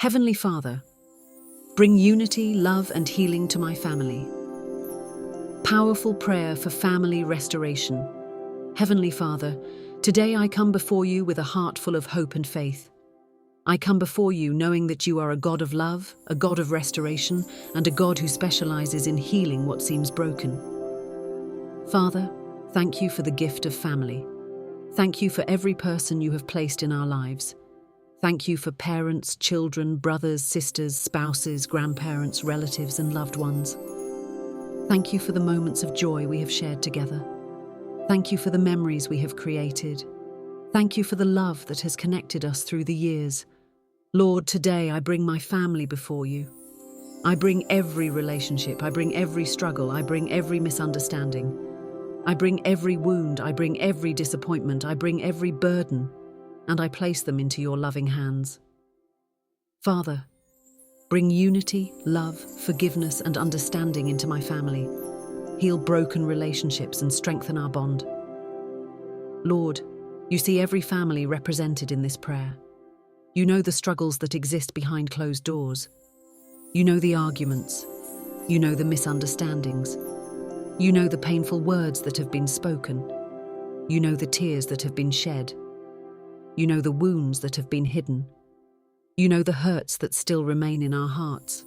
Heavenly Father, bring unity, love, and healing to my family. Powerful prayer for family restoration. Heavenly Father, today I come before you with a heart full of hope and faith. I come before you knowing that you are a God of love, a God of restoration, and a God who specializes in healing what seems broken. Father, thank you for the gift of family. Thank you for every person you have placed in our lives. Thank you for parents, children, brothers, sisters, spouses, grandparents, relatives, and loved ones. Thank you for the moments of joy we have shared together. Thank you for the memories we have created. Thank you for the love that has connected us through the years. Lord, today I bring my family before you. I bring every relationship, I bring every struggle, I bring every misunderstanding. I bring every wound, I bring every disappointment, I bring every burden, and I place them into your loving hands. Father, bring unity, love, forgiveness, and understanding into my family. Heal broken relationships and strengthen our bond. Lord, you see every family represented in this prayer. You know the struggles that exist behind closed doors. You know the arguments. You know the misunderstandings. You know the painful words that have been spoken. You know the tears that have been shed. You know the wounds that have been hidden. You know the hurts that still remain in our hearts.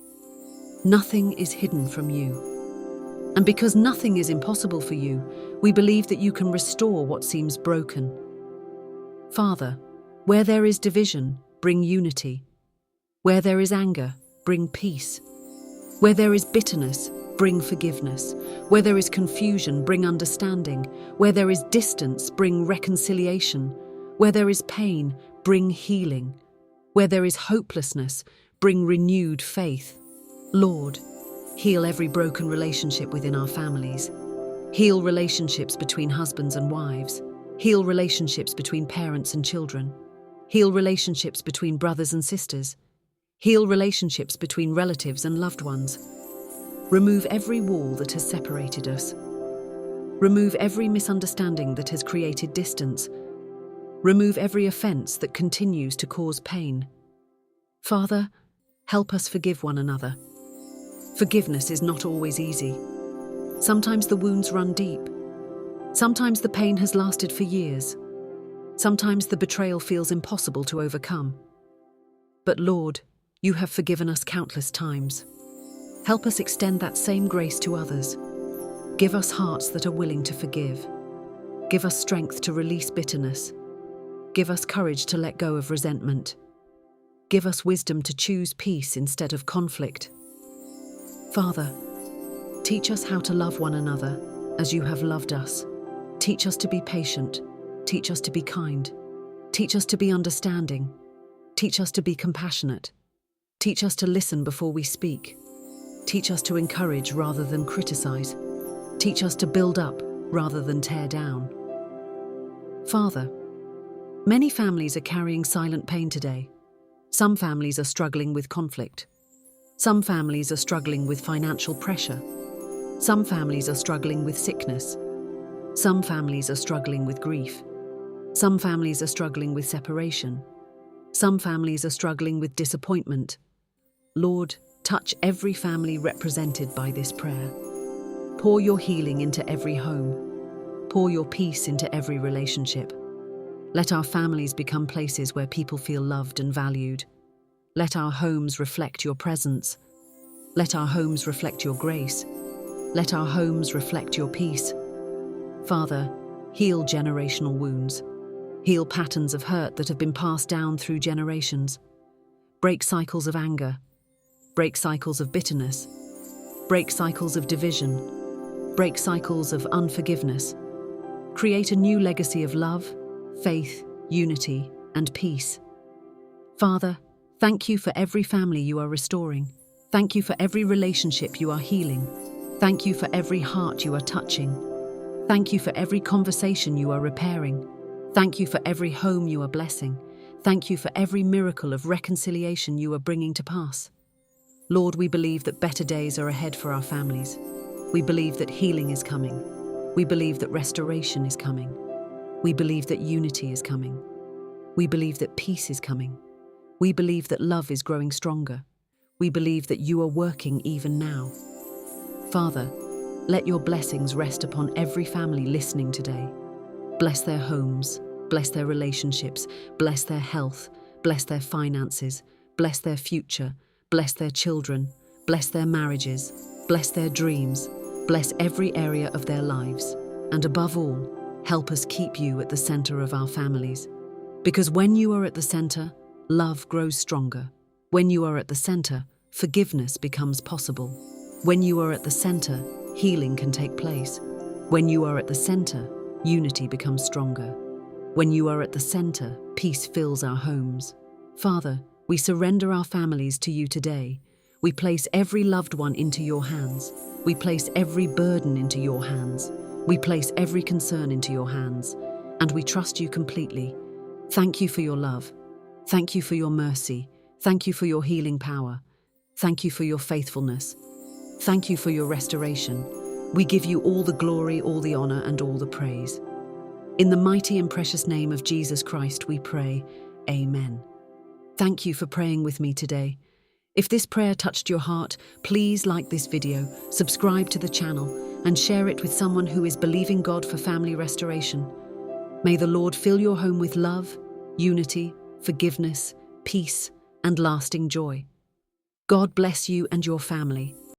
Nothing is hidden from you. And because nothing is impossible for you, we believe that you can restore what seems broken. Father, where there is division, bring unity. Where there is anger, bring peace. Where there is bitterness, bring forgiveness. Where there is confusion, bring understanding. Where there is distance, bring reconciliation. Where there is pain, bring healing. Where there is hopelessness, bring renewed faith. Lord, heal every broken relationship within our families. Heal relationships between husbands and wives. Heal relationships between parents and children. Heal relationships between brothers and sisters. Heal relationships between relatives and loved ones. Remove every wall that has separated us. Remove every misunderstanding that has created distance. Remove every offense that continues to cause pain. Father, help us forgive one another. Forgiveness is not always easy. Sometimes the wounds run deep. Sometimes the pain has lasted for years. Sometimes the betrayal feels impossible to overcome. But Lord, you have forgiven us countless times. Help us extend that same grace to others. Give us hearts that are willing to forgive. Give us strength to release bitterness. Give us courage to let go of resentment. Give us wisdom to choose peace instead of conflict. Father, teach us how to love one another as you have loved us. Teach us to be patient. Teach us to be kind. Teach us to be understanding. Teach us to be compassionate. Teach us to listen before we speak. Teach us to encourage rather than criticize. Teach us to build up rather than tear down. Father, many families are carrying silent pain today. Some families are struggling with conflict. Some families are struggling with financial pressure. Some families are struggling with sickness. Some families are struggling with grief. Some families are struggling with separation. Some families are struggling with disappointment. Lord, touch every family represented by this prayer. Pour your healing into every home. Pour your peace into every relationship. Let our families become places where people feel loved and valued. Let our homes reflect your presence. Let our homes reflect your grace. Let our homes reflect your peace. Father, heal generational wounds. Heal patterns of hurt that have been passed down through generations. Break cycles of anger. Break cycles of bitterness. Break cycles of division. Break cycles of unforgiveness. Create a new legacy of love, faith, unity, and peace. Father, thank you for every family you are restoring. Thank you for every relationship you are healing. Thank you for every heart you are touching. Thank you for every conversation you are repairing. Thank you for every home you are blessing. Thank you for every miracle of reconciliation you are bringing to pass. Lord, we believe that better days are ahead for our families. We believe that healing is coming. We believe that restoration is coming. We believe that unity is coming. We believe that peace is coming. We believe that love is growing stronger. We believe that you are working even now. Father, let your blessings rest upon every family listening today. Bless their homes, bless their relationships, bless their health, bless their finances, bless their future, bless their children, bless their marriages, bless their dreams, bless every area of their lives. And above all, help us keep you at the center of our families. Because when you are at the center, love grows stronger. When you are at the center, forgiveness becomes possible. When you are at the center, healing can take place. When you are at the center, unity becomes stronger. When you are at the center, peace fills our homes. Father, we surrender our families to you today. We place every loved one into your hands. We place every burden into your hands. We place every concern into your hands. And we trust you completely. Thank you for your love. Thank you for your mercy. Thank you for your healing power. Thank you for your faithfulness. Thank you for your restoration. We give you all the glory, all the honor, and all the praise. In the mighty and precious name of Jesus Christ, we pray. Amen. Thank you for praying with me today. If this prayer touched your heart, please like this video, subscribe to the channel, and share it with someone who is believing God for family restoration. May the Lord fill your home with love, unity, forgiveness, peace, and lasting joy. God bless you and your family.